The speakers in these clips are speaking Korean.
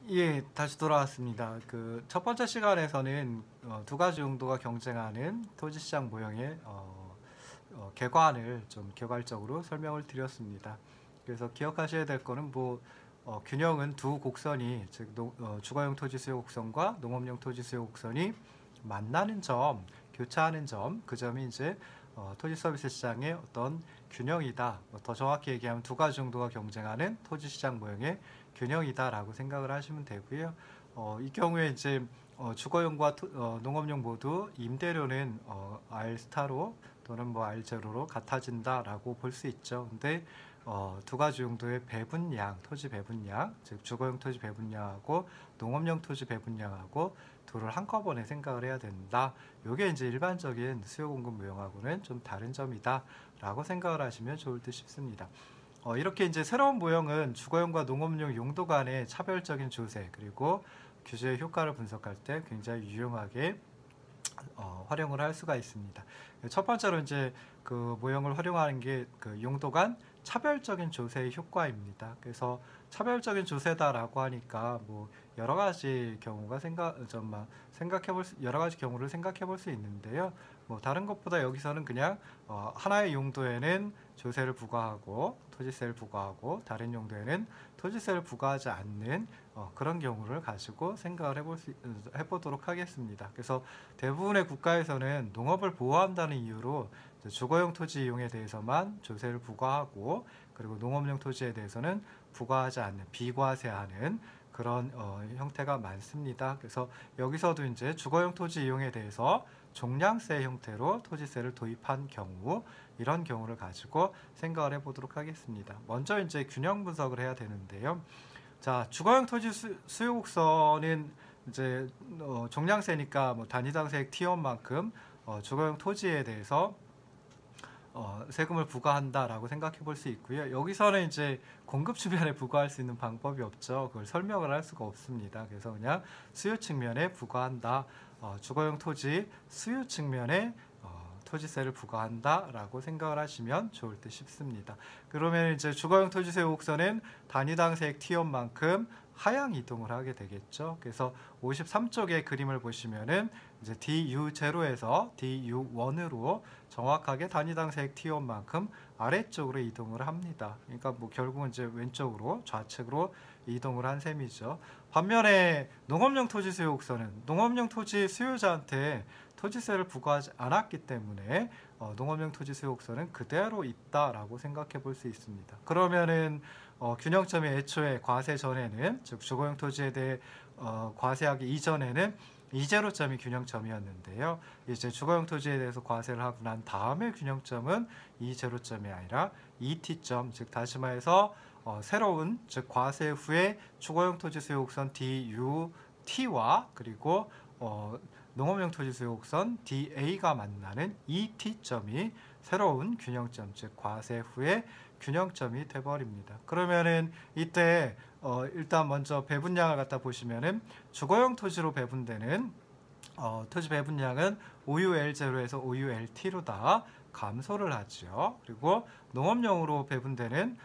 예, 다시 돌아왔습니다. 그 첫 번째 시간에서는 두 가지 용도가 경쟁하는 토지시장 모형의 개관을 좀 개괄적으로 설명을 드렸습니다. 그래서 기억하셔야 될 거는 균형은 두 곡선이 즉 주거용 토지 수요 곡선과 농업용 토지 수요 곡선이 만나는 점, 교차하는 점, 그 점이 이제 토지 서비스 시장의 어떤 균형이다. 더 정확히 얘기하면 두 가지 정도가 경쟁하는 토지 시장 모형의 균형이다라고 생각을 하시면 되고요. 이 경우에 이제 주거용과 농업용 모두 임대료는 R 스타로 또는 R0로 같아진다라고 볼 수 있죠. 근데 두 가지 용도의 배분량, 토지 배분량, 즉 주거용 토지 배분량하고 농업용 토지 배분량하고 둘을 한꺼번에 생각을 해야 된다. 이게 이제 일반적인 수요 공급 모형하고는 좀 다른 점이다라고 생각을 하시면 좋을 듯 싶습니다. 이렇게 이제 새로운 모형은 주거용과 농업용 용도 간의 차별적인 조세 그리고 규제의 효과를 분석할 때 굉장히 유용하게 활용을 할 수가 있습니다. 첫 번째로 이제 그 모형을 활용하는 게 그 용도 간 차별적인 조세의 효과입니다. 그래서 차별적인 조세다라고 하니까 여러 가지 경우가 여러 가지 경우를 생각해 볼 수 있는데요. 다른 것보다 여기서는 그냥 하나의 용도에는 조세를 부과하고 토지세를 부과하고 다른 용도에는 토지세를 부과하지 않는 그런 경우를 가지고 생각을 해보도록 하겠습니다. 그래서 대부분의 국가에서는 농업을 보호한다는 이유로 주거용 토지 이용에 대해서만 조세를 부과하고 그리고 농업용 토지에 대해서는 부과하지 않는 비과세하는 그런 형태가 많습니다. 그래서 여기서도 이제 주거용 토지 이용에 대해서 종량세 형태로 토지세를 도입한 경우 이런 경우를 가지고 생각을 해보도록 하겠습니다. 먼저 이제 균형 분석을 해야 되는데요. 자, 주거용 토지 수요 곡선은 이제 종량세니까 단위당 세액 T1만큼 주거용 토지에 대해서 세금을 부과한다라고 생각해 볼 수 있고요. 여기서는 이제 공급 측면에 부과할 수 있는 방법이 없죠. 그걸 설명을 할 수가 없습니다. 그래서 그냥 수요 측면에 부과한다. 주거용 토지 수요 측면에 토지세를 부과한다라고 생각을 하시면 좋을 듯 싶습니다. 그러면 이제 주거용 토지세 곡선은 단위당 세액 T1만큼 하향 이동을 하게 되겠죠. 그래서 53쪽의 그림을 보시면은 이제 DU0에서 DU1으로 정확하게 단위당 세액 T1만큼 아래쪽으로 이동을 합니다. 그러니까 결국은 이제 왼쪽으로 좌측으로 이동을 한 셈이죠. 반면에 농업용 토지 수요 곡선은 농업용 토지 수요자한테 토지세를 부과하지 않았기 때문에 농업용 토지 수요 곡선은 그대로 있다라고 생각해 볼 수 있습니다. 그러면은 균형점이 애초에 과세 전에는 즉 주거용 토지에 대해 과세하기 이전에는 이제로점이 균형점이었는데요. 이제 주거용 토지에 대해서 과세를 하고 난 다음에 균형점은 이제로점이 아니라 ET점, 즉 다시 말해서 새로운 즉 과세 후에 주거용 토지 수요 곡선 DUT와 그리고 농업용 토지 수요 곡선 DA가 만나는 ET점이 새로운 균형점, 즉 과세 후에 균형점이 돼버립니다. 그러면은 이때 일단 먼저 배분량을 갖다 보시면은 주거용 토지로 배분되는 토지 배분량은 OUL0에서 OULT로 다 감소를 하죠. 그리고 농업용으로 배분되는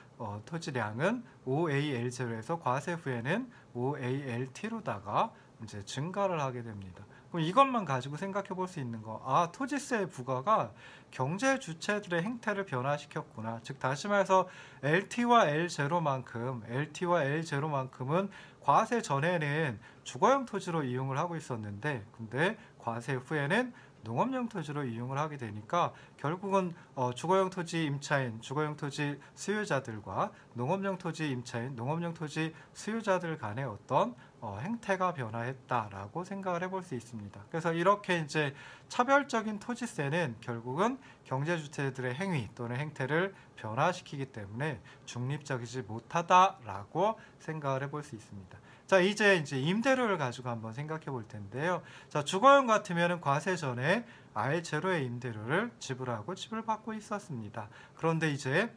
토지량은 OAL0에서 과세 후에는 OALT로다가 이제 증가를 하게 됩니다. 그럼 이것만 가지고 생각해 볼 수 있는 거, 토지세 부과가 경제 주체들의 행태를 변화시켰구나. 즉 다시 말해서 LT와 L0만큼은 과세 전에는 주거용 토지로 이용을 하고 있었는데 근데 과세 후에는 농업용 토지로 이용을 하게 되니까 결국은 주거용 토지 임차인, 주거용 토지 수요자들과 농업용 토지 임차인, 농업용 토지 수요자들 간의 어떤 행태가 변화했다라고 생각을 해볼 수 있습니다. 그래서 이렇게 이제 차별적인 토지세는 결국은 경제주체들의 행위 또는 행태를 변화시키기 때문에 중립적이지 못하다라고 생각을 해볼 수 있습니다. 자, 이제 임대료를 가지고 한번 생각해 볼 텐데요. 자, 주거용 같으면은 과세 전에 R0의 임대료를 지불하고 지불받고 있었습니다. 그런데 이제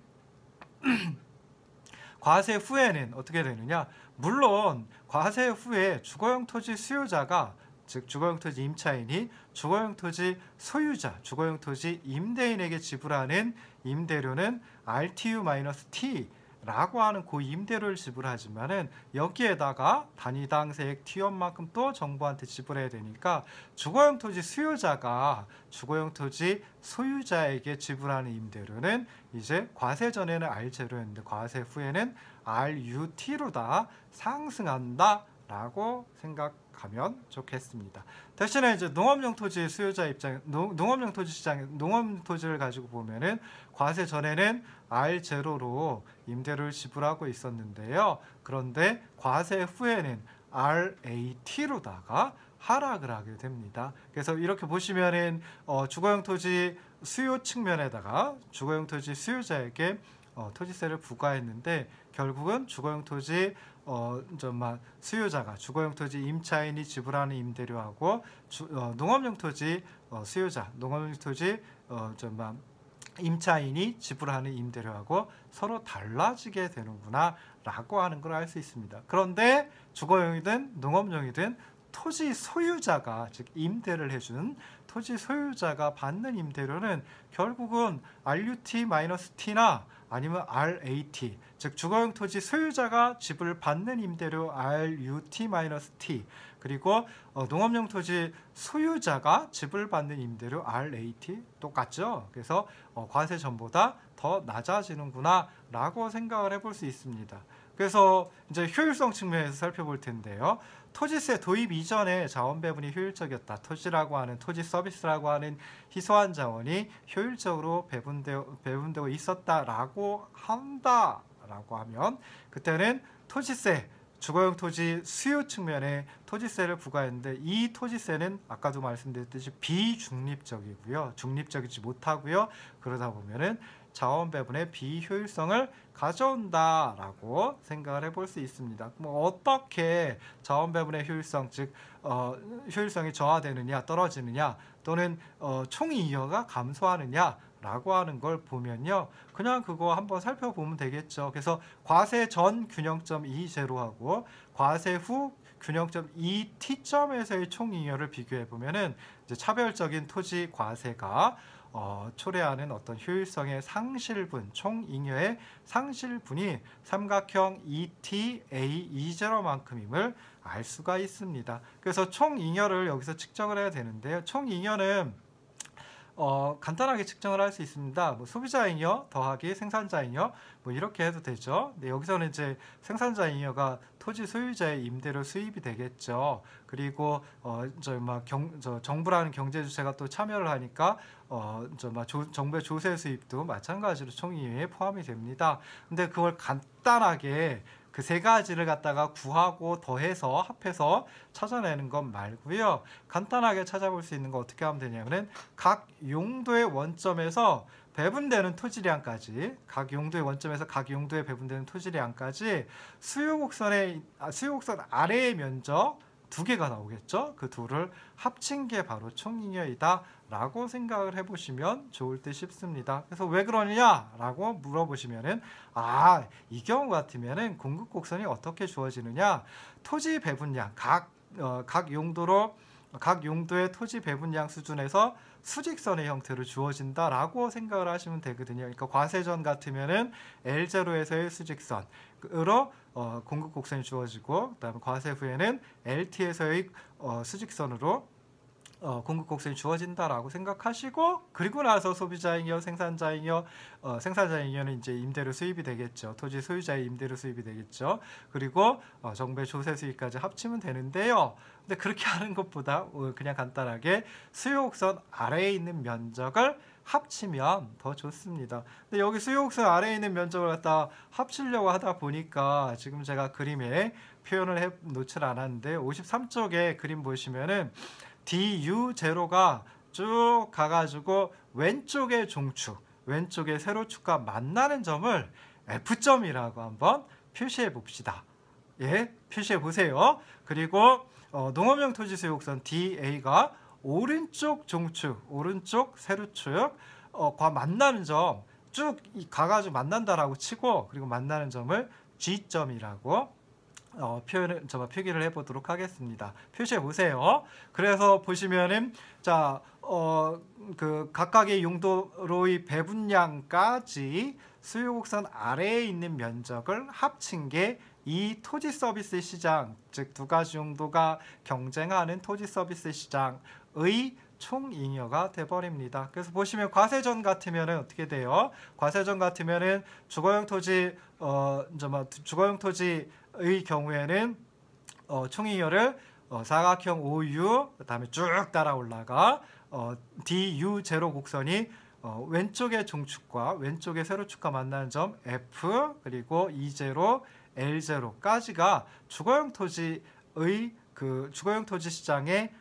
과세 후에는 어떻게 되느냐? 물론 과세 후에 주거용 토지 수요자가 즉 주거용 토지 임차인이 주거용 토지 소유자, 주거용 토지 임대인에게 지불하는 임대료는 RTU-T 라고 하는 그 임대료를 지불하지만은 여기에다가 단위당 세액 T원만큼 또 정부한테 지불해야 되니까 주거용 토지 수요자가 주거용 토지 소유자에게 지불하는 임대료는 이제 과세 전에는 R0였는데 과세 후에는 RUT로 다 상승한다 라고 생각하면 좋겠습니다. 대신에 이제 농업용 토지 수요자 입장, 농업용 토지 시장, 농업 토지를 가지고 보면은 과세 전에는 R0로 임대료를 지불하고 있었는데요. 그런데 과세 후에는 RAT로다가 하락을 하게 됩니다. 그래서 이렇게 보시면은 주거용 토지 수요 측면에다가 주거용 토지 수요자에게 토지세를 부과했는데 결국은 주거용 토지 수요자가 주거용 토지 임차인이 지불하는 임대료하고 농업용 토지 수요자, 농업용 토지 임차인이 지불하는 임대료하고 서로 달라지게 되는구나 라고 하는 걸 알 수 있습니다. 그런데 주거용이든 농업용이든 토지 소유자가 즉 임대를 해주는 토지 소유자가 받는 임대료는 결국은 RUT-T나 아니면 RAT 즉 주거용 토지 소유자가 지불받는 임대료 RUT-T 그리고 농업용 토지 소유자가 지불받는 임대료 RAT 똑같죠. 그래서 과세 전보다 더 낮아지는구나 라고 생각을 해볼 수 있습니다. 그래서 이제 효율성 측면에서 살펴볼 텐데요. 토지세 도입 이전에 자원 배분이 효율적이었다. 토지라고 하는 토지 서비스라고 하는 희소한 자원이 효율적으로 배분되고 있었다라고 한다라고 하면 그때는 토지세 주거용 토지 수요 측면에 토지세를 부과했는데 이 토지세는 아까도 말씀드렸듯이 비중립적이고요. 중립적이지 못하고요. 그러다 보면은 자원 배분의 비효율성을 가져온다라고 생각을 해볼 수 있습니다. 뭐 어떻게 자원 배분의 효율성, 즉 효율성이 저하되느냐, 떨어지느냐, 또는 총이익가 감소하느냐라고 하는 걸 보면요, 그냥 그거 한번 살펴보면 되겠죠. 그래서 과세 전 균형점 E0하고 과세 후 균형점 ET점에서의 총이익을 비교해 보면은 이제 차별적인 토지 과세가 초래하는 어떤 효율성의 상실분, 총잉여의 상실분이 삼각형 ETA-E0만큼임을 알 수가 있습니다. 그래서 총잉여를 여기서 측정을 해야 되는데요. 총잉여는 간단하게 측정을 할 수 있습니다. 뭐 소비자 잉여 더하기 생산자 잉여 뭐 이렇게 해도 되죠. 근데 여기서는 이제 생산자 잉여가 토지 소유자의 임대료 수입이 되겠죠. 그리고 정부라는 경제 주체가 또 참여를 하니까 정부의 조세 수입도 마찬가지로 총이익에 포함이 됩니다. 근데 그걸 간단하게 그 세 가지를 갖다가 구하고 더해서 합해서 찾아내는 것 말고요. 간단하게 찾아볼 수 있는 거 어떻게 하면 되냐면은 각 용도의 원점에서 배분되는 토지량까지, 각 용도의 원점에서 각 용도에 배분되는 토지량까지 수요곡선 아래의 면적 두 개가 나오겠죠. 그 둘을 합친 게 바로 총잉여이다 라고 생각을 해보시면 좋을 듯 싶습니다. 그래서 왜 그러느냐라고 물어보시면은 이 경우 같으면은 공급곡선이 어떻게 주어지느냐, 토지 배분량 각 용도의 토지 배분량 수준에서 수직선의 형태로 주어진다라고 생각을 하시면 되거든요. 그러니까 과세전 같으면은 L0에서의 수직선으로 공급곡선이 주어지고, 그다음에 과세 후에는 LT에서의 수직선으로 공급곡선이 주어진다라고 생각하시고, 그리고 나서 소비자잉여, 생산자잉여, 생산자잉여는 이제 임대료 수입이 되겠죠. 토지 소유자의 임대료 수입이 되겠죠. 그리고 정부의 조세 수입까지 합치면 되는데요. 근데 그렇게 하는 것보다 그냥 간단하게 수요곡선 아래에 있는 면적을 합치면 더 좋습니다. 근데 여기 수요곡선 아래에 있는 면적을 갖다 합치려고 하다 보니까 지금 제가 그림에 표현을 해 놓질 않았는데 53쪽에 그림 보시면은 DU0가 쭉 가가지고 왼쪽의 종축, 왼쪽의 세로축과 만나는 점을 F점이라고 한번 표시해 봅시다. 예, 표시해 보세요. 그리고 농업용 토지 수요곡선 DA가 오른쪽 종축, 오른쪽 세로축과 만나는 점 쭉 가가지고 만난다라고 치고, 그리고 만나는 점을 G점이라고 표기를 해보도록 하겠습니다. 표시해 보세요. 그래서 보시면은 그 각각의 용도로의 배분량까지 수요 곡선 아래에 있는 면적을 합친 게 이 토지 서비스 시장, 즉 두 가지 용도가 경쟁하는 토지 서비스 시장의 총잉여가 돼버립니다. 그래서 보시면 과세전 같으면은 어떻게 돼요? 과세전 같으면은 주거용 토지 주거용 토지의 경우에는 총잉여를 사각형 OU 그다음에 쭉 따라 올라가 DU0 곡선이 왼쪽의 종축과 왼쪽의 세로축과 만나는 점 F 그리고 E0, L0까지가 주거용 토지의 주거용 토지 시장의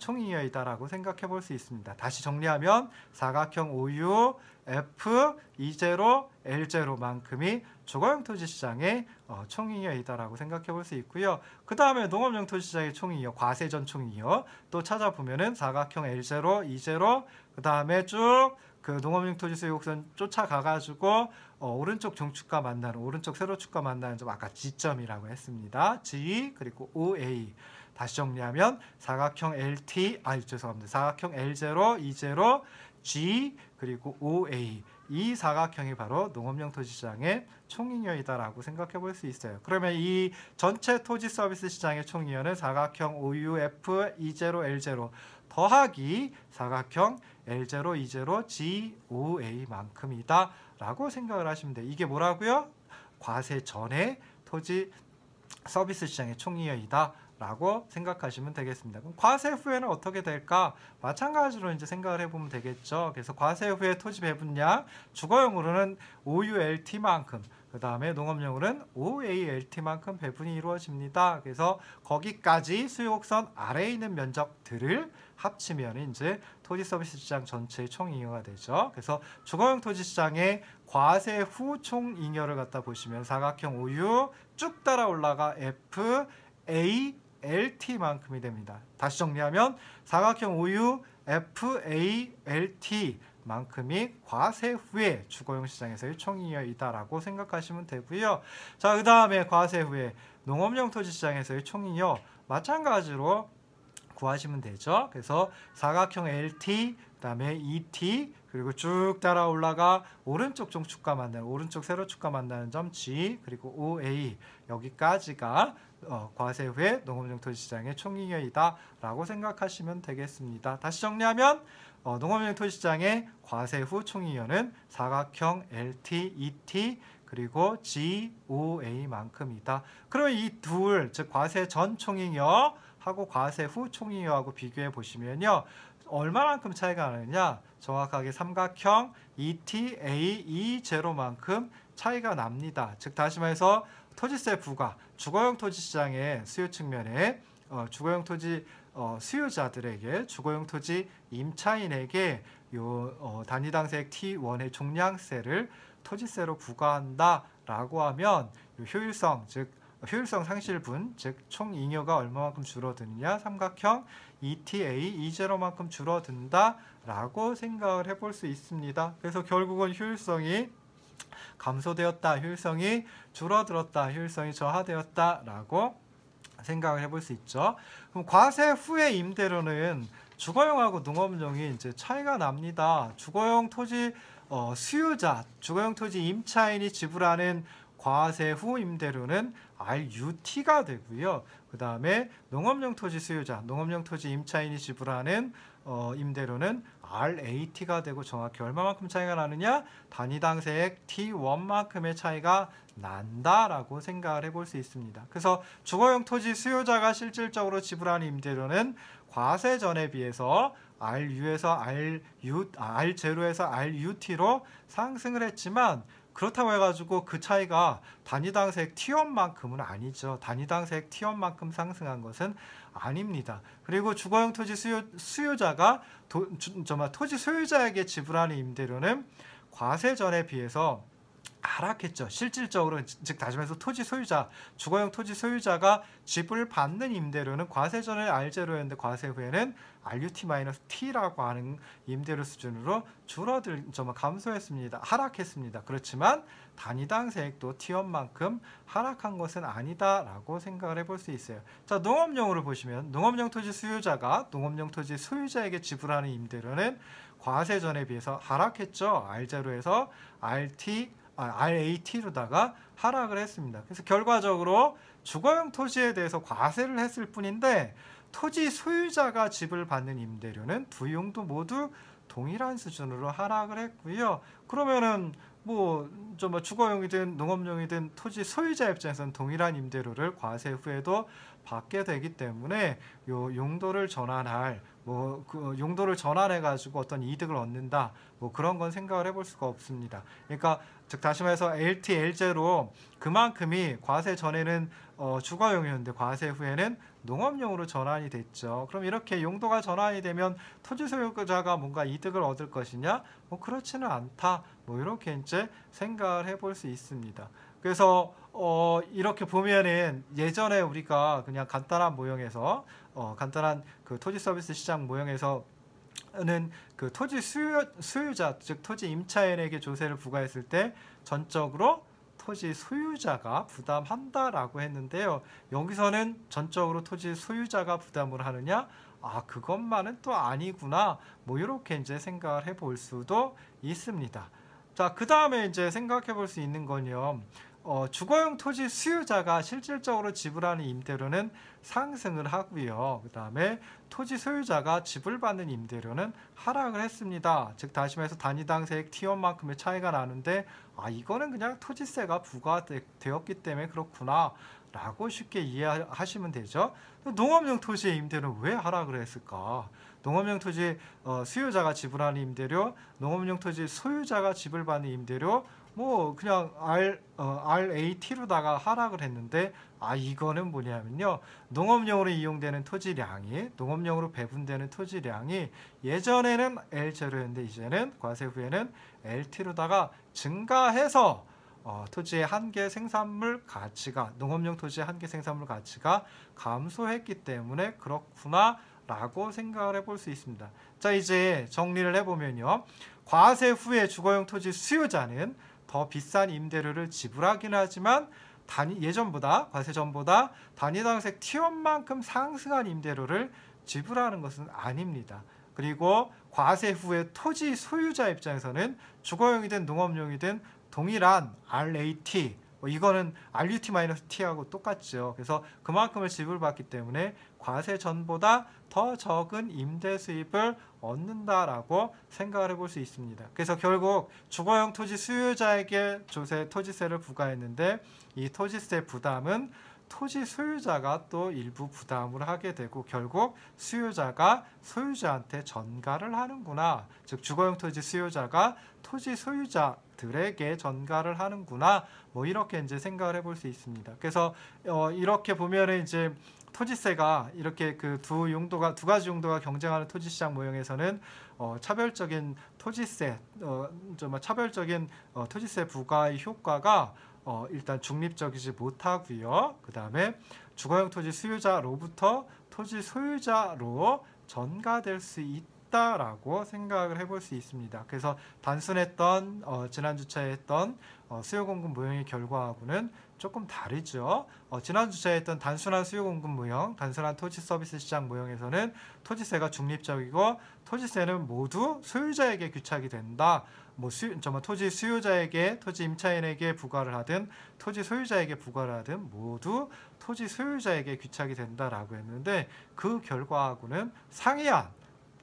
총잉여이다라고 생각해 볼 수 있습니다. 다시 정리하면 사각형 OU, F, E0, L0만큼이 주거용 토지 시장의 총잉여이다라고 생각해 볼 수 있고요. 그 다음에 농업용 토지 시장의 총잉여, 과세전 총잉여 또 찾아보면은 사각형 L0, E0, 그 다음에 쭉 그 농업용 토지 수요 곡선 쫓아가가지고 오른쪽 종축과 만나는 오른쪽 세로축과 만나는 점 아까 G점이라고 했습니다. G 그리고 OA 다시 정리하면 사각형 LT 죄송합니다. 사각형 L0, E0, G 그리고 OA 이 사각형이 바로 농업용 토지 시장의 총잉여이다라고 생각해 볼 수 있어요. 그러면 이 전체 토지 서비스 시장의 총잉여는 사각형 OUF, E0, L0 더하기 사각형 L0, E0, G, OA만큼이다 라고 생각을 하시면 돼요. 이게 뭐라고요? 과세 전의 토지 서비스 시장의 총잉여이다 라고 생각하시면 되겠습니다. 그럼 과세 후에는 어떻게 될까? 마찬가지로 이제 생각을 해보면 되겠죠. 그래서 과세 후에 토지 배분량 주거용으로는 OULT만큼 그 다음에 농업용으로는 OALT만큼 배분이 이루어집니다. 그래서 거기까지 수요곡선 아래에 있는 면적들을 합치면 이제 토지 서비스 시장 전체의 총잉여가 되죠. 그래서 주거용 토지 시장의 과세 후 총잉여를 갖다 보시면 사각형 OU 쭉 따라 올라가 F, A, LT만큼이 됩니다. 다시 정리하면 사각형 OU, F, A, LT 만큼이 과세 후에 주거용 시장에서의 총잉여이다라고 생각하시면 되고요. 자, 그 다음에 과세 후에 농업용 토지 시장에서의 총잉여 마찬가지로 구하시면 되죠. 그래서 사각형 LT, 그 다음에 ET, 그리고 쭉 따라 올라가 오른쪽 종축과 만나는 오른쪽 세로축과 만나는 점 G, 그리고 OA 여기까지가 과세 후에 농업용 토지 시장의 총잉여이다 라고 생각하시면 되겠습니다. 다시 정리하면 농업용 토지 시장의 과세 후 총잉여는 사각형 LT, ET, 그리고 G, OA만큼이다. 그러면 이 둘, 즉 과세 전 총잉여 하고 과세 후 총잉여하고 비교해 보시면요. 얼마만큼 차이가 나느냐? 정확하게 삼각형 ETA, E0만큼 차이가 납니다. 즉 다시 말해서 토지세 부과, 주거용 토지 시장의 수요 측면에 주거용 토지 수요자들에게 주거용 토지 임차인에게 단위당세액 T1의 종량세를 토지세로 부과한다라고 하면 효율성, 즉 효율성 상실분, 즉 총잉여가 얼마만큼 줄어드느냐? 삼각형 ETA, E0만큼 줄어든다라고 생각을 해볼 수 있습니다. 그래서 결국은 효율성이 감소되었다, 효율성이 줄어들었다, 효율성이 저하되었다라고 생각을 해볼 수 있죠. 그럼 과세 후의 임대료는 주거용하고 농업용이 이제 차이가 납니다. 주거용 토지 수요자, 주거용 토지 임차인이 지불하는 과세 후 임대료는 RUT가 되고요. 그 다음에 농업용 토지 수요자, 농업용 토지 임차인이 지불하는 임대료는 RAT가 되고 정확히 얼마만큼 차이가 나느냐? 단위당세액 T1만큼의 차이가 난다라고 생각을 해볼 수 있습니다. 그래서 주거용 토지 수요자가 실질적으로 지불하는 임대료는 과세 전에 비해서 R0에서 RUT로 상승을 했지만 그렇다고 해가지고 그 차이가 단위당세액 T1만큼은 아니죠. 단위당세액 T1만큼 상승한 것은 아닙니다. 그리고 주거용 토지 수요자가 토지 소유자에게 지불하는 임대료는 과세 전에 비해서 하락했죠. 실질적으로 즉 다시 말해서 토지 소유자, 주거용 토지 소유자가 지불받는 임대료는 과세 전에 R0였는데 과세 후에는 RUT-T라고 하는 임대료 수준으로 감소했습니다. 하락했습니다. 그렇지만 단위당세액도 T1만큼 하락한 것은 아니다라고 생각을 해볼 수 있어요. 자, 농업용으로 보시면 농업용 토지 수요자가 농업용 토지 소유자에게 지불하는 임대료는 과세 전에 비해서 하락했죠. R0에서 RAT로다가 하락을 했습니다. 그래서 결과적으로 주거용 토지에 대해서 과세를 했을 뿐인데 토지 소유자가 지불받는 임대료는 두 용도 모두 동일한 수준으로 하락을 했고요. 그러면은 좀 주거용이든 농업용이든 토지 소유자 입장에서는 동일한 임대료를 과세 후에도 받게 되기 때문에 요 용도를 전환할 그 용도를 전환해 가지고 어떤 이득을 얻는다 그런 건 생각을 해볼 수가 없습니다. 그러니까 즉 다시 말해서 LT, LJ로 그만큼이 과세 전에는 주거용이었는데 과세 후에는 농업용으로 전환이 됐죠. 그럼 이렇게 용도가 전환이 되면 토지 소유자가 뭔가 이득을 얻을 것이냐? 그렇지는 않다. 이렇게 이제 생각을 해볼 수 있습니다. 그래서 이렇게 보면은 예전에 우리가 그냥 간단한 모형에서 간단한 그 토지 서비스 시장 모형에서는 그 토지 수유자 즉 토지 임차인에게 조세를 부과했을 때 전적으로 토지 소유자가 부담한다라고 했는데요. 여기서는 전적으로 토지 소유자가 부담을 하느냐? 그것만은 또 아니구나. 이렇게 이제 생각을 해볼 수도 있습니다. 자, 그 다음에 이제 생각해 볼 수 있는 건요. 주거용 토지 수유자가 실질적으로 지불하는 임대료는 상승을 하고요. 그 다음에 토지 소유자가 지불받는 임대료는 하락을 했습니다. 즉 다시 말해서 단위당 세액 T1만큼의 차이가 나는데 이거는 그냥 토지세가 부과되었기 때문에 그렇구나 라고 쉽게 이해하시면 되죠. 농업용 토지의 임대료는 왜 하락을 했을까? 농업용 토지 수요자가 지불하는 임대료, 농업용 토지 소유자가 지불받는 임대료 그냥 RAT로다가 하락을 했는데 이거는 뭐냐면요. 농업용으로 이용되는 토지량이 농업용으로 배분되는 토지량이 예전에는 L0였는데 이제는 과세 후에는 LT로다가 증가해서 토지의 한계 생산물 가치가 농업용 토지의 한계 생산물 가치가 감소했기 때문에 그렇구나 라고 생각을 해볼 수 있습니다. 자, 이제 정리를 해보면요. 과세 후에 주거용 토지 수요자는 더 비싼 임대료를 지불하긴 하지만 예전보다 과세 전보다 단위당색 T1만큼 상승한 임대료를 지불하는 것은 아닙니다. 그리고 과세 후에 토지 소유자 입장에서는 주거용이든 농업용이든 동일한 RAT 이거는 RUT-T하고 똑같죠. 그래서 그만큼을 지불받기 때문에 과세 전보다 더 적은 임대 수입을 얻는다라고 생각을 해볼 수 있습니다. 그래서 결국 주거용 토지 수요자에게 토지세를 부과했는데 이 토지세 부담은 토지 소유자가 또 일부 부담을 하게 되고 결국 수요자가 소유자한테 전가를 하는구나. 즉 주거용 토지 수요자가 토지 소유자들에게 전가를 하는구나. 이렇게 이제 생각을 해볼 수 있습니다. 그래서 이렇게 보면은 이제 토지세가 이렇게 그 두 가지 용도가 경쟁하는 토지시장 모형에서는 차별적인 토지세, 차별적인 토지세 부과의 효과가 일단 중립적이지 못하고요. 그 다음에 주거용 토지 수요자로부터 토지 소유자로 전가될 수 있다라고 생각을 해볼 수 있습니다. 그래서 단순했던 지난 주차에 했던 수요공급 모형의 결과하고는 조금 다르죠. 지난 주차에 했던 단순한 수요공급 모형, 단순한 토지 서비스 시장 모형에서는 토지세가 중립적이고 토지세는 모두 소유자에게 귀착이 된다. 토지 수요자에게, 토지 임차인에게 부과를 하든 토지 소유자에게 부과를 하든 모두 토지 소유자에게 귀착이 된다라고 했는데 그 결과하고는 상이한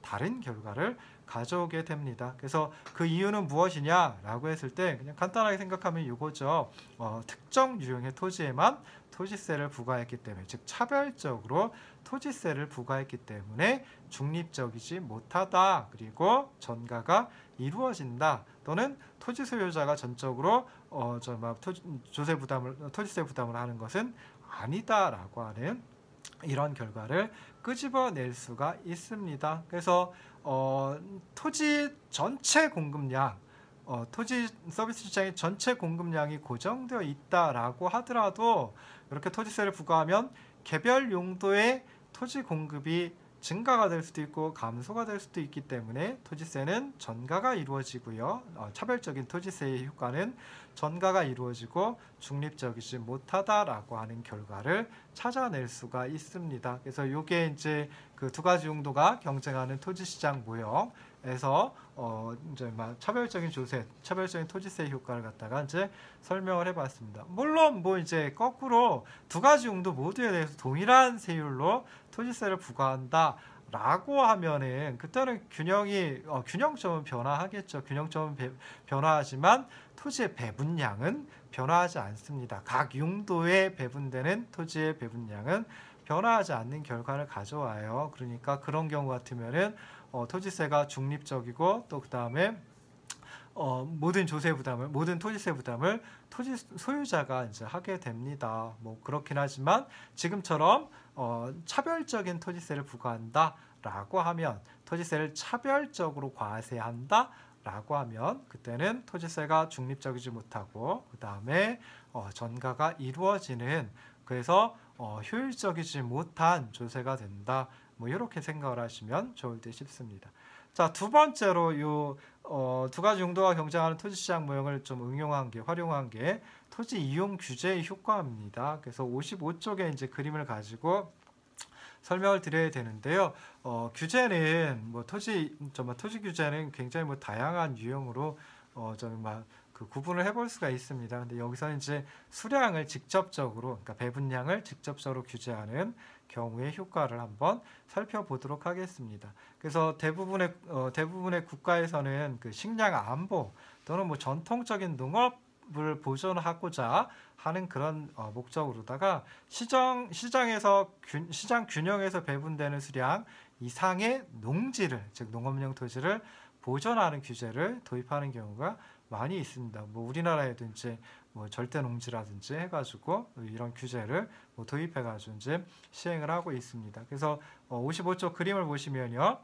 다른 결과를 가져오게 됩니다. 그래서 그 이유는 무엇이냐라고 했을 때 그냥 간단하게 생각하면 이거죠. 특정 유형의 토지에만 토지세를 부과했기 때문에 즉 차별적으로 토지세를 부과했기 때문에 중립적이지 못하다. 그리고 전가가 이루어진다. 또는 토지 소유자가 전적으로 토지세 부담을 하는 것은 아니다라고 하는 이런 결과를 끄집어낼 수가 있습니다. 그래서 토지 전체 공급량, 토지 서비스 시장의 전체 공급량이 고정되어 있다라고 하더라도 이렇게 토지세를 부과하면 개별 용도의 토지 공급이 증가가 될 수도 있고 감소가 될 수도 있기 때문에 토지세는 전가가 이루어지고요. 차별적인 토지세의 효과는 전가가 이루어지고 중립적이지 못하다라고 하는 결과를 찾아낼 수가 있습니다. 그래서 이게 이제 그 두 가지 용도가 경쟁하는 토지시장 모형, 에서 이제 막 차별적인 조세, 차별적인 토지세 효과를 갖다가 이제 설명을 해봤습니다. 물론 뭐 이제 거꾸로 두 가지 용도 모두에 대해서 동일한 세율로 토지세를 부과한다라고 하면은 그때는 균형점은 변화하겠죠. 균형점은 변화하지만 토지의 배분량은 변화하지 않습니다. 각 용도에 배분되는 토지의 배분량은 변화하지 않는 결과를 가져와요. 그러니까 그런 경우 같으면은 토지세가 중립적이고 또 그 다음에 모든 토지세 부담을 토지 소유자가 이제 하게 됩니다. 뭐 그렇긴 하지만 지금처럼 차별적인 토지세를 부과한다라고 하면 토지세를 차별적으로 과세한다라고 하면 그때는 토지세가 중립적이지 못하고 그 다음에 전가가 이루어지는 그래서 효율적이지 못한 조세가 된다. 뭐 이렇게 생각을 하시면 좋을 듯 싶습니다. 자, 두 번째로 두 가지 용도가 경쟁하는 토지시장 모형을 좀 활용한 게 토지 이용 규제의 효과입니다. 그래서 55쪽에 이제 그림을 가지고 설명을 드려야 되는데요. 규제는 토지 규제는 굉장히 다양한 유형으로 구분을 해볼 수가 있습니다. 근데 여기서 이제 수량을 직접적으로, 그러니까 배분량을 직접적으로 규제하는 경우의 효과를 한번 살펴보도록 하겠습니다. 그래서 대부분의 국가에서는 그 식량 안보 또는 전통적인 농업을 보존하고자 하는 그런 목적으로다가 시장 균형에서 배분되는 수량 이상의 농지를, 즉 농업용 토지를 보존하는 규제를 도입하는 경우가 많이 있습니다. 우리나라에도 이제 절대 농지라든지 해가지고 이런 규제를 도입해가지고 이제 시행을 하고 있습니다. 그래서 55쪽 그림을 보시면요,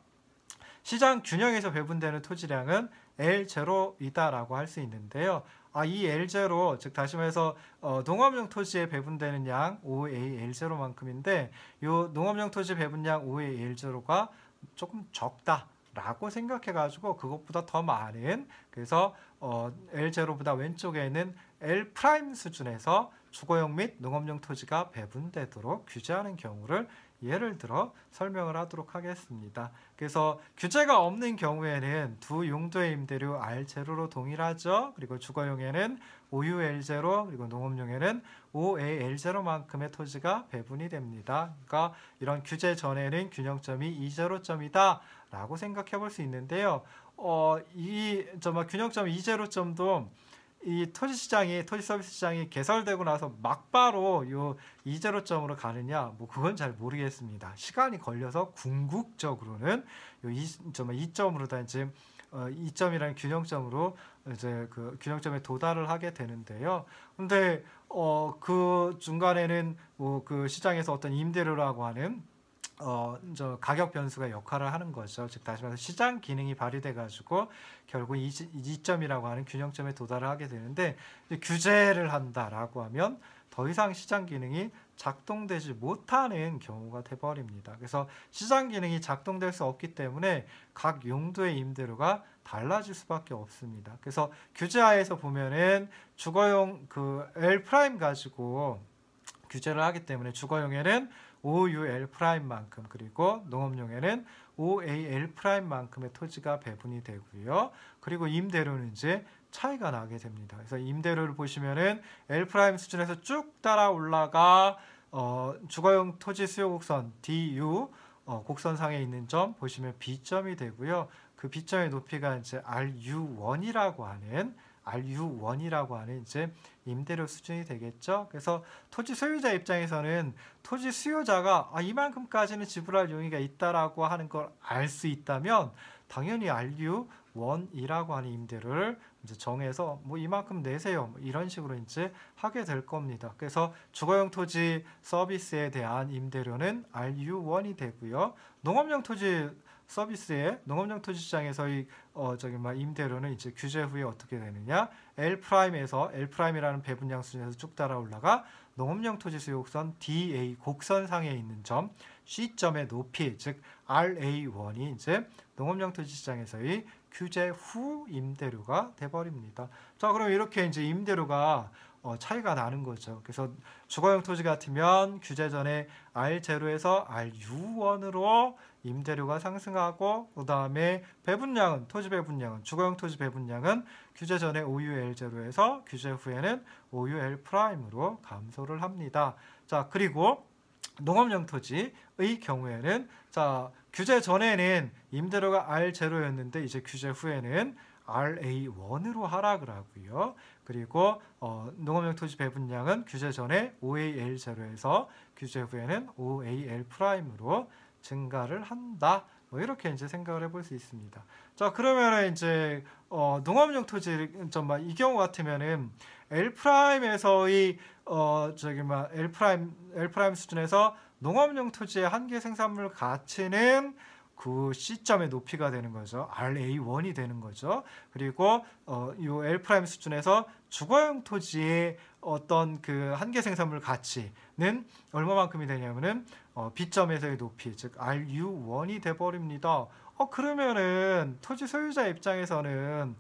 시장 균형에서 배분되는 토지량은 L0이다라고 할 수 있는데요. 이 L0, 즉 다시 말해서 농업용 토지에 배분되는 양 5A L0만큼인데 이 농업용 토지 배분량 5A L0가 조금 적다. 라고 생각해가지고 그것보다 더 많은, 그래서 L0보다 왼쪽에 있는 L' 수준에서 주거용 및 농업용 토지가 배분되도록 규제하는 경우를 예를 들어 설명을 하도록 하겠습니다. 그래서 규제가 없는 경우에는 두 용도의 임대료 R0로 동일하죠. 그리고 주거용에는 5UL0, 그리고 농업용에는 5AL0만큼의 토지가 배분이 됩니다. 그러니까 이런 규제 전에는 균형점이 2제로점이다 라고 생각해 볼 수 있는데요. 균형점 2제로점도 이 토지 서비스 시장이 개설되고 나서 막바로 요 2제로점으로 가느냐, 그건 잘 모르겠습니다. 시간이 걸려서 궁극적으로는 요 2점으로 다 이제 2점이라는 균형점으로 이제 그 균형점에 도달을 하게 되는데요. 근데 그 중간에는 그 시장에서 어떤 임대료라고 하는 가격 변수가 역할을 하는 거죠. 즉 다시 말해서 시장 기능이 발휘돼 가지고 결국 2점이라고 하는 균형점에 도달을 하게 되는데, 규제를 한다라고 하면 더 이상 시장 기능이 작동되지 못하는 경우가 돼버립니다. 그래서 시장 기능이 작동될 수 없기 때문에 각 용도의 임대료가 달라질 수밖에 없습니다. 그래서 규제하에서 보면은 주거용 그 L' 가지고 규제를 하기 때문에 주거용에는 5UL'만큼, 그리고 농업용에는 5AL'만큼의 토지가 배분이 되고요. 그리고 임대료는 이제 차이가 나게 됩니다. 그래서 임대료를 보시면은 L' 수준에서 쭉 따라 올라가 주거용 토지 수요 곡선 DU 곡선상에 있는 점 보시면 B점이 되고요. 그 B점의 높이가 이제 RU1이라고 하는 이제 임대료 수준이 되겠죠. 그래서 토지 소유자 입장에서는 토지 수요자가 이만큼까지는 지불할 용의가 있다라고 하는 걸 알 수 있다면 당연히 RU1이라고 하는 임대료를 이제 정해서 이만큼 내세요, 이런 식으로 이제 하게 될 겁니다. 그래서 주거용 토지 서비스에 대한 임대료는 RU1이 되고요. 농업용 토지 서비스의 농업용 토지 시장에서의 임대료는 이제 규제 후에 어떻게 되느냐, L''에서 L'이라는 배분량 수준에서 쭉 따라 올라가 농업용 토지 수요 곡선 DA 곡선상에 있는 점 C점의 높이, 즉 RA1이 이제 농업용 토지 시장에서의 규제 후 임대료가 돼버립니다. 자, 그럼 이렇게 이제 임대료가 차이가 나는 거죠. 그래서 주거용 토지 같으면 규제 전에 R0에서 RU1으로 임대료가 상승하고, 그 다음에 배분량은, 토지 배분량은, 주거용 토지 배분량은 규제 전에 OUL0에서 규제 후에는 OUL 프라임으로 감소를 합니다. 자, 그리고 농업용 토지의 경우에는, 자, 규제 전에는 임대료가 R0였는데 이제 규제 후에는 RA1으로 하락을 하고요. 그리고 농업용 토지 배분량은 규제 전에 OAL0에서 규제 후에는 OAL 프라임으로 증가를 한다. 뭐 이렇게 이제 생각을 해볼 수 있습니다. 자, 그러면은 이제 농업용 토지 이 경우 같으면은 L 프라임에서의 L 프라임 수준에서 농업용 토지의 한계 생산물 가치는 그 시점의 높이가 되는 거죠. RA1이 되는 거죠. 그리고 이 L 프라임 수준에서 주거용 토지의 어떤 그 한계 생산물 가치는 얼마만큼이 되냐면은 B점에서의 높이, 즉 RU1이 돼 버립니다. 그러면은 토지 소유자 입장에서는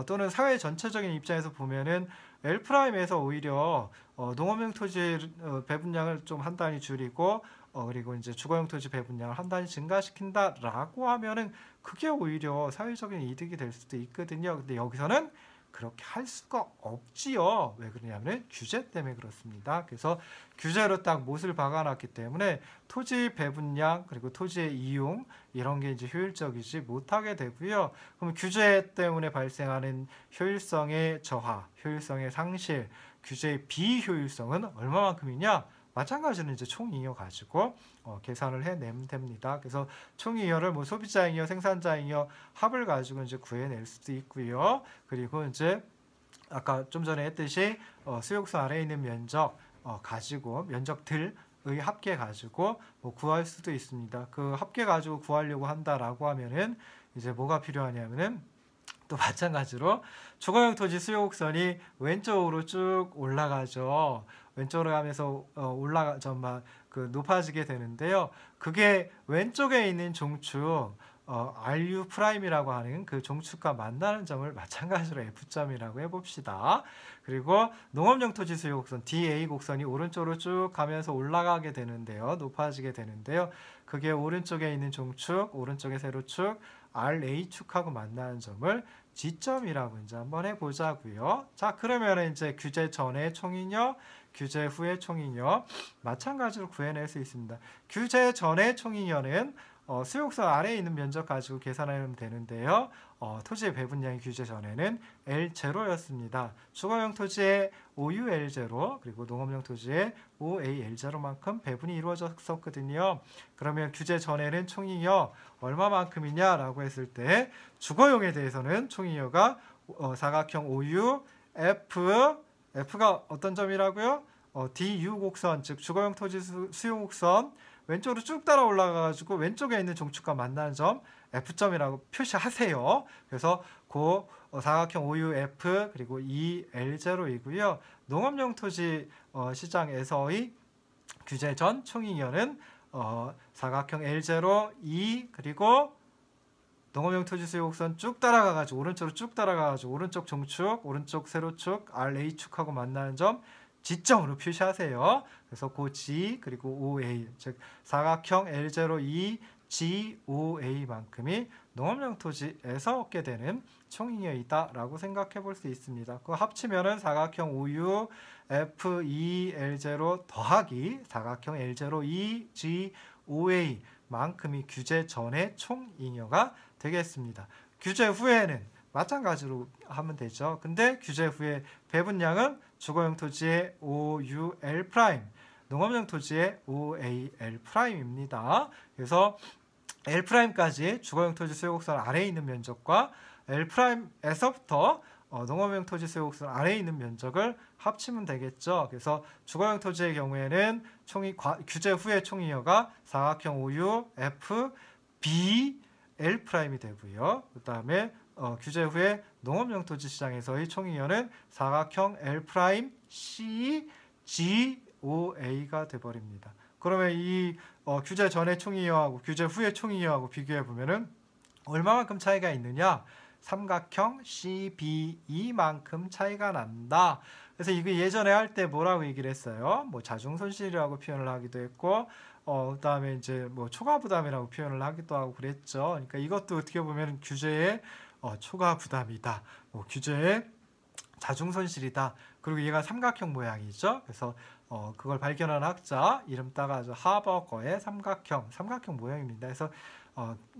또는 사회 전체적인 입장에서 보면은 L 프라임에서 오히려 농업용 토지 배분량을 좀 한 단위 줄이고 그리고 이제 주거용 토지 배분량을 한 단위 증가시킨다라고 하면은 그게 오히려 사회적인 이득이 될 수도 있거든요. 근데 여기서는 그렇게 할 수가 없지요. 왜 그러냐면 규제 때문에 그렇습니다. 그래서 규제로 딱 못을 박아놨기 때문에 토지 배분량 그리고 토지의 이용 이런 게 이제 효율적이지 못하게 되고요. 그럼 규제 때문에 발생하는 효율성의 저하, 효율성의 상실, 규제의 비효율성은 얼마만큼이냐? 마찬가지로 이제 총잉여 가지고 계산을 해내면 됩니다. 그래서 총잉여를 뭐 소비자잉여, 생산자잉여 합을 가지고 이제 구해낼 수도 있고요. 그리고 이제 아까 좀 전에 했듯이 수용소 아래에 있는 면적 가지고 면적들의 합계 가지고 뭐 구할 수도 있습니다. 그 합계 가지고 구하려고 한다라고 하면은 이제 뭐가 필요하냐면은 또 마찬가지로 주거용 토지 수요 곡선이 왼쪽으로 쭉 올라가죠. 왼쪽으로 가면서 높아지게 되는데요. 그게 왼쪽에 있는 종축 RU 프라임이라고 하는 그 종축과 만나는 점을 마찬가지로 F점이라고 해봅시다. 그리고 농업용 토지 수요 곡선 DA 곡선이 오른쪽으로 쭉 가면서 올라가게 되는데요. 높아지게 되는데요. 그게 오른쪽에 있는 종축, 오른쪽의 세로축 RA축하고 만나는 점을 G점이라고 이제 한번 해보자고요. 자, 그러면 이제 규제 전의 총잉여, 규제 후의 총잉여 마찬가지로 구해낼 수 있습니다. 규제 전의 총잉여는 수용소 아래에 있는 면적 가지고 계산하면 되는데요. 토지의 배분량이 규제 전에는 L0였습니다. 주거용 토지의 OUL0 그리고 농업용 토지의 OAL0만큼 배분이 이루어졌었거든요. 그러면 규제 전에는 총잉여 얼마만큼이냐라고 했을 때 주거용에 대해서는 총잉여가 사각형 OU, F가 어떤 점이라고요? DU 곡선, 즉 주거용 토지 수용 곡선 왼쪽으로 쭉 따라 올라가가지고 왼쪽에 있는 종축과 만나는 점 F점이라고 표시하세요. 그래서 그 사각형 OUF 그리고 EL0이고요. 농업용 토지 시장에서의 규제 전 총잉여는 사각형 L0, E 그리고 농업용 토지 수요 곡선 쭉 따라가가지고 오른쪽으로 쭉 따라가가지고 오른쪽 종축, 오른쪽 세로축, RA축하고 만나는 점 G점으로 표시하세요. 그래서 그 G 그리고 OA 즉 사각형 L02 GOA만큼이 농업용 토지에서 얻게 되는 총잉여이다라고 생각해 볼 수 있습니다. 그거 합치면은 사각형 OU FEL0 더하기 사각형 L02 GOA만큼이 규제 전의 총잉여가 되겠습니다. 규제 후에는 마찬가지로 하면 되죠. 근데 규제 후에 배분량은 주거용 토지의 OUL 프라임, 농업용 토지의 OAL 프라임입니다. 그래서 L 프라임까지 주거용 토지 수요 곡선 아래에 있는 면적과 L 프라임에서부터 농업용 토지 수요 곡선 아래에 있는 면적을 합치면 되겠죠. 그래서 주거용 토지의 경우에는 규제 후의 총잉여가 사각형 OU F B L 프라임이 되고요. 그 다음에 규제 후에 농업용 토지 시장에서의 총잉여는 사각형 L 프라임 C G O A가 돼버립니다. 그러면 이 규제 전의 총잉여하고 규제 후의 총잉여하고 비교해 보면은 얼마만큼 차이가 있느냐? 삼각형 CBE만큼 차이가 난다. 그래서 이거 예전에 할 때 뭐라고 얘기를 했어요? 뭐 자중손실이라고 표현을 하기도 했고, 그다음에 이제 뭐 초과부담이라고 표현을 하기도 하고 그랬죠. 그러니까 이것도 어떻게 보면 규제의 초과부담이다. 뭐 규제의 자중손실이다. 그리고 얘가 삼각형 모양이죠. 그래서 그걸 발견한 학자 이름 따가지고 하버거의 삼각형 모양입니다. 그래서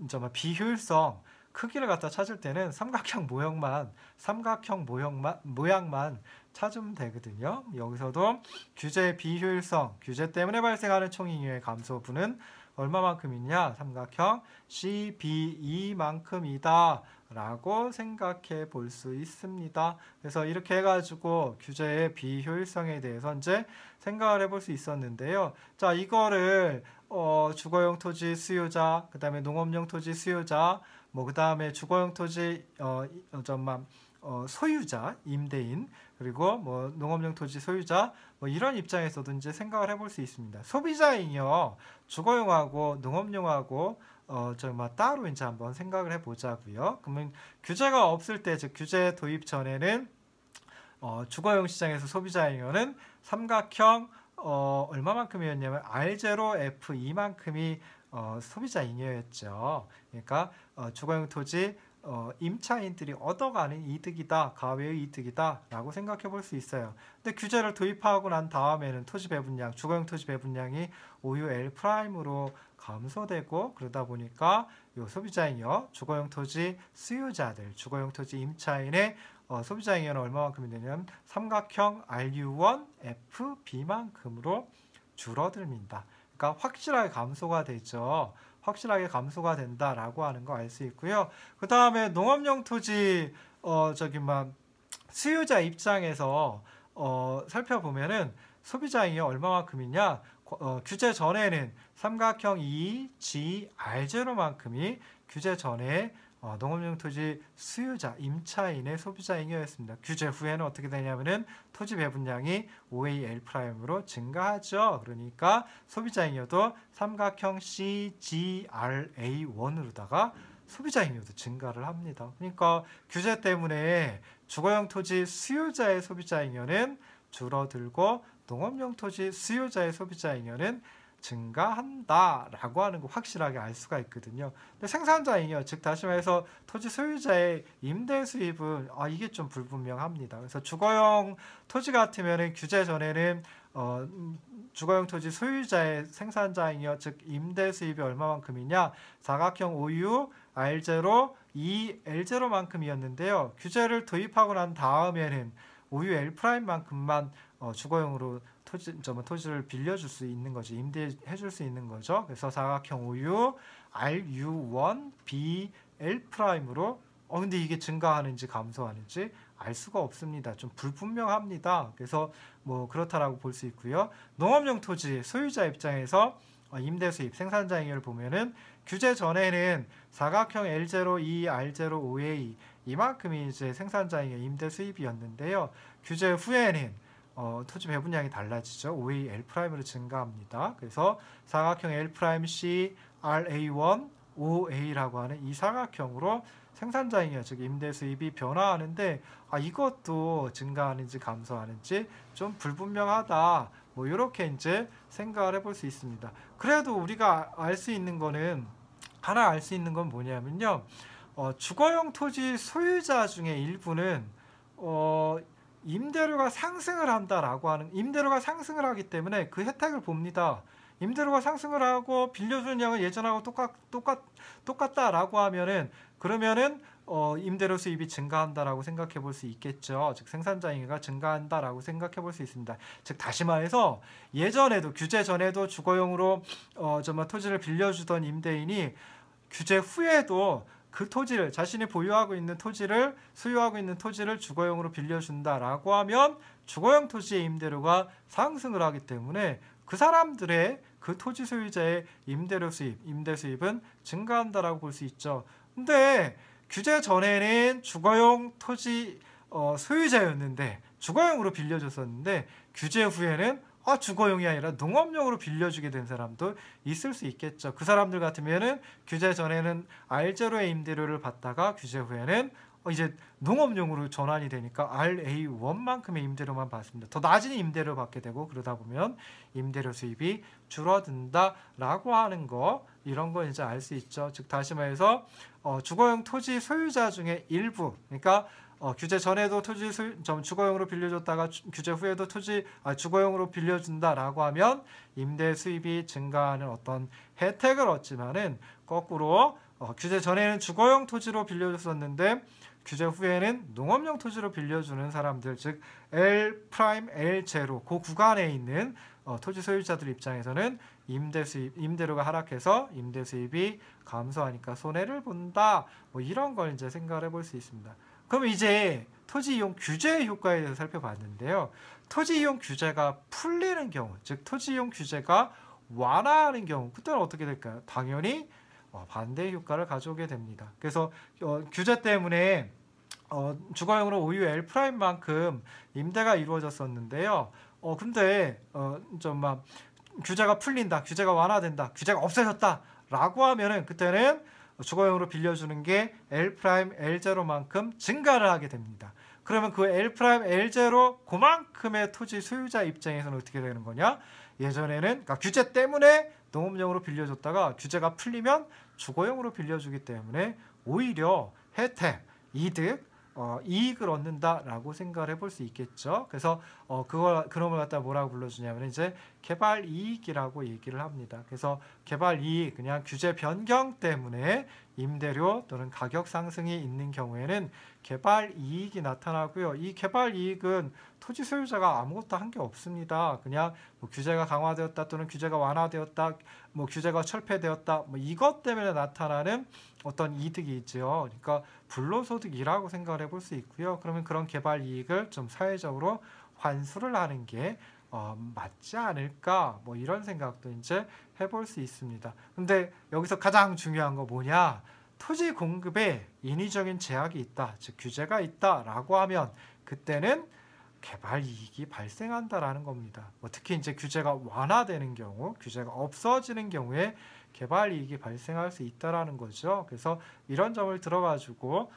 이제 비효율성 크기를 갖다 찾을 때는 삼각형 모양만 찾으면 되거든요. 여기서도 규제의 비효율성, 규제 때문에 발생하는 총잉여의 감소분은 얼마만큼이냐? 삼각형 CBE만큼이다 라고 생각해 볼 수 있습니다. 그래서 이렇게 해가지고 규제의 비효율성에 대해서 이제 생각을 해볼 수 있었는데요. 자, 이거를 주거용 토지 수요자, 그 다음에 농업용 토지 수요자, 뭐 그 다음에 주거용 토지 소유자, 임대인, 그리고 뭐 농업용 토지 소유자, 뭐 이런 입장에서도 이제 생각을 해볼 수 있습니다. 소비자잉여 주거용하고 농업용하고 따로 이제 한번 생각을 해보자고요. 그러면 규제가 없을 때, 즉 규제 도입 전에는 주거용 시장에서 소비자잉여는 삼각형 얼마만큼이었냐면 R0 F2만큼이 소비자잉여였죠. 그러니까 주거용 토지 임차인들이 얻어가는 이득이다, 가외의 이득이다 라고 생각해 볼 수 있어요. 근데 규제를 도입하고 난 다음에는 토지 배분량, 주거용 토지 배분량이 오유 L'으로 감소되고, 그러다 보니까 요 소비자잉여, 주거용 토지 수요자들, 주거용 토지 임차인의 소비자잉여는 얼마만큼이 되냐면 삼각형 RU1 FB만큼으로 줄어듭니다. 그러니까 확실하게 감소가 되죠. 확실하게 감소가 된다라고 하는 거 알 수 있고요. 그 다음에 농업용 토지 수요자 입장에서 살펴보면은 소비자잉여 얼마만큼이냐? 규제 전에는 삼각형 EGR0만큼이 규제 전에 농업용 토지 수요자, 임차인의 소비자잉여였습니다. 규제 후에는 어떻게 되냐면은 토지 배분량이 5AL'으로 증가하죠. 그러니까 소비자잉여도 삼각형 CGRA1으로다가 소비자잉여도 증가를 합니다. 그러니까 규제 때문에 주거용 토지 수요자의 소비자잉여는 줄어들고 농업용 토지 수요자의 소비자잉여는 증가한다라고 하는 거 확실하게 알 수가 있거든요. 근데 생산자잉여, 즉 다시 말해서 토지 소유자의 임대 수입은 이게 좀 불분명합니다. 그래서 주거용 토지 같으면은 규제 전에는 주거용 토지 소유자의 생산자잉여, 즉 임대 수입이 얼마만큼이냐? 사각형 OU R0 2L0만큼이었는데요. 규제를 도입하고 난 다음에는 OU L'만큼만 주거용으로 토지를 빌려줄 수 있는 거죠. 임대해줄 수 있는 거죠. 그래서 사각형 OU RU1 BL'으로 근데 이게 증가하는지 감소하는지 알 수가 없습니다. 좀 불분명합니다. 그래서 뭐 그렇다라고 볼 수 있고요. 농업용 토지 소유자 입장에서 임대 수입, 생산자잉여를 보면은 규제 전에는 사각형 L0, 2, R0, 5A 이만큼이 이제 생산자잉여 임대 수입이었는데요. 규제 후에는 토지 배분량이 달라지죠. 5A L'으로 증가합니다. 그래서 사각형 L'C RA1 5A라고 하는 이 사각형으로 생산자잉여, 즉 임대 수입이 변화하는데 이것도 증가하는지 감소하는지 좀 불분명하다. 뭐 이렇게 이제 생각을 해볼 수 있습니다. 그래도 우리가 알 수 있는 거는 알 수 있는 건 뭐냐면요. 주거용 토지 소유자 중에 일부는 임대료가 상승을 한다라고 하는, 임대료가 상승을 하기 때문에 그 혜택을 봅니다. 임대료가 상승을 하고 빌려주는 양은 예전하고 똑같다라고 하면은, 그러면은 임대료 수입이 증가한다라고 생각해 볼 수 있겠죠. 즉 생산자잉여가 증가한다라고 생각해 볼 수 있습니다. 즉 다시 말해서 예전에도, 규제 전에도 주거용으로 토지를 빌려주던 임대인이 규제 후에도 그 토지를, 자신이 보유하고 있는 토지를, 수유하고 있는 토지를 주거용으로 빌려준다라고 하면 주거용 토지의 임대료가 상승을 하기 때문에 그 사람들의, 그 토지 소유자의 임대 수입은 증가한다라고 볼 수 있죠. 근데 규제 전에는 주거용 토지 소유자였는데 주거용으로 빌려줬었는데 규제 후에는 주거용이 아니라 농업용으로 빌려주게 된 사람도 있을 수 있겠죠. 그 사람들 같으면은 규제 전에는 R0의 임대료를 받다가 규제 후에는 이제 농업용으로 전환이 되니까 RA1만큼의 임대료만 받습니다. 더 낮은 임대료 받게 되고 그러다 보면 임대료 수입이 줄어든다라고 하는 거, 이런 거 이제 알 수 있죠. 즉 다시 말해서 주거용 토지 소유자 중에 일부, 그러니까 규제 전에도 토지 주거용으로 빌려줬다가 규제 후에도 주거용으로 빌려준다라고 하면 임대 수입이 증가하는 어떤 혜택을 얻지만은, 거꾸로 규제 전에는 주거용 토지로 빌려줬었는데 규제 후에는 농업용 토지로 빌려주는 사람들, 즉 L 프라임 L 제로 그 구간에 있는 토지 소유자들 입장에서는 임대료가 하락해서 임대 수입이 감소하니까 손해를 본다. 뭐 이런 걸 이제 생각을 해볼 수 있습니다. 그럼 이제 토지 이용 규제의 효과에 대해서 살펴봤는데요. 토지 이용 규제가 풀리는 경우, 즉 토지 이용 규제가 완화하는 경우, 그때는 어떻게 될까요? 당연히 반대의 효과를 가져오게 됩니다. 그래서 규제 때문에 주거용으로 오유 L 프라임만큼 임대가 이루어졌었는데요. 근데 좀 막 규제가 풀린다, 규제가 완화된다, 규제가 없어졌다라고 하면은 그때는 주거용으로 빌려주는 게 L 프라임 L 제로만큼 증가를 하게 됩니다. 그러면 그 L 프라임 L 제로 그만큼의 토지 소유자 입장에서는 어떻게 되는 거냐? 예전에는 그러니까 규제 때문에 농업용으로 빌려줬다가 규제가 풀리면 주거용으로 빌려주기 때문에 오히려 혜택, 이득, 이익을 얻는다라고 생각을 해볼 수 있겠죠. 그래서 그런 걸 갖다 뭐라고 불러주냐면 이제 개발 이익이라고 얘기를 합니다. 그래서 개발 이익, 그냥 규제 변경 때문에 임대료 또는 가격 상승이 있는 경우에는 개발 이익이 나타나고요. 이 개발 이익은 토지 소유자가 아무것도 한 게 없습니다. 그냥 뭐 규제가 강화되었다 또는 규제가 완화되었다, 뭐 규제가 철폐되었다, 뭐 이것 때문에 나타나는 어떤 이득이 있죠. 그러니까 불로소득이라고 생각을 해볼 수 있고요. 그러면 그런 개발 이익을 좀 사회적으로 환수를 하는 게 맞지 않을까, 뭐 이런 생각도 이제 해볼 수 있습니다. 근데 여기서 가장 중요한 거 뭐냐? 토지 공급에 인위적인 제약이 있다, 즉 규제가 있다라고 하면 그때는 개발 이익이 발생한다라는 겁니다. 특히 이제 규제가 완화되는 경우, 규제가 없어지는 경우에 개발 이익이 발생할 수 있다라는 거죠. 그래서 이런 점을 들어가지고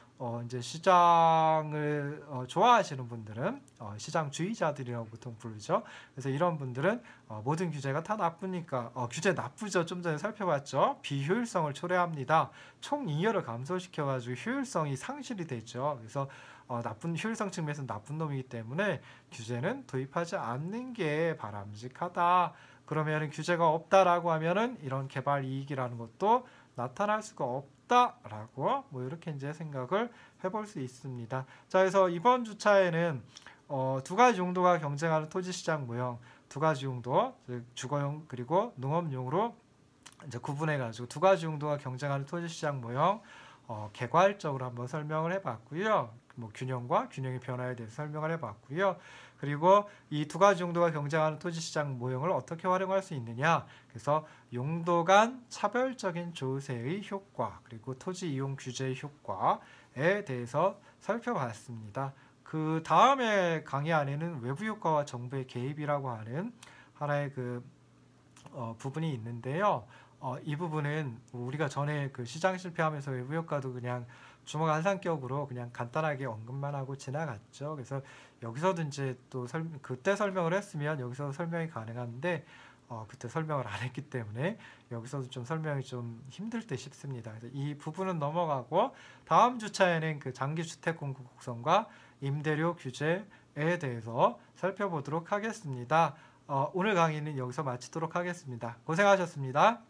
이제 시장을 좋아하시는 분들은 시장주의자들이라고 보통 부르죠. 그래서 이런 분들은 모든 규제가 다 나쁘니까 규제 나쁘죠. 좀 전에 살펴봤죠. 비효율성을 초래합니다. 총 잉여를 감소시켜가지고 효율성이 상실이 되죠. 그래서 나쁜 효율성 측면에서 나쁜 놈이기 때문에 규제는 도입하지 않는 게 바람직하다. 그러면 규제가 없다라고 하면은 이런 개발 이익이라는 것도 나타날 수가 없다라고 뭐 이렇게 이제 생각을 해볼 수 있습니다. 자, 그래서 이번 주차에는 두 가지 용도가 경쟁하는 토지시장 모형, 두 가지 용도, 즉 주거용 그리고 농업용으로 이제 구분해가지고 두 가지 용도가 경쟁하는 토지시장 모형 개괄적으로 한번 설명을 해봤고요. 뭐 균형과 균형의 변화에 대해서 설명을 해봤고요. 그리고 이 두 가지 용도가 경쟁하는 토지시장 모형을 어떻게 활용할 수 있느냐, 그래서 용도 간 차별적인 조세의 효과, 그리고 토지 이용 규제의 효과에 대해서 살펴봤습니다. 그 다음에 강의 안에는 외부 효과와 정부의 개입이라고 하는 하나의 부분이 있는데요. 이 부분은 우리가 전에 그 시장 실패하면서 외부 효과도 그냥 주먹 한 상격으로 그냥 간단하게 언급만 하고 지나갔죠. 그래서 여기서도 이제 또 그때 설명을 했으면 여기서 설명이 가능한데 그때 설명을 안 했기 때문에 여기서도 좀 설명이 좀 힘들 듯 싶습니다. 그래서 이 부분은 넘어가고 다음 주차에는 그 장기 주택 공급 곡선과 임대료 규제에 대해서 살펴보도록 하겠습니다. 오늘 강의는 여기서 마치도록 하겠습니다. 고생하셨습니다.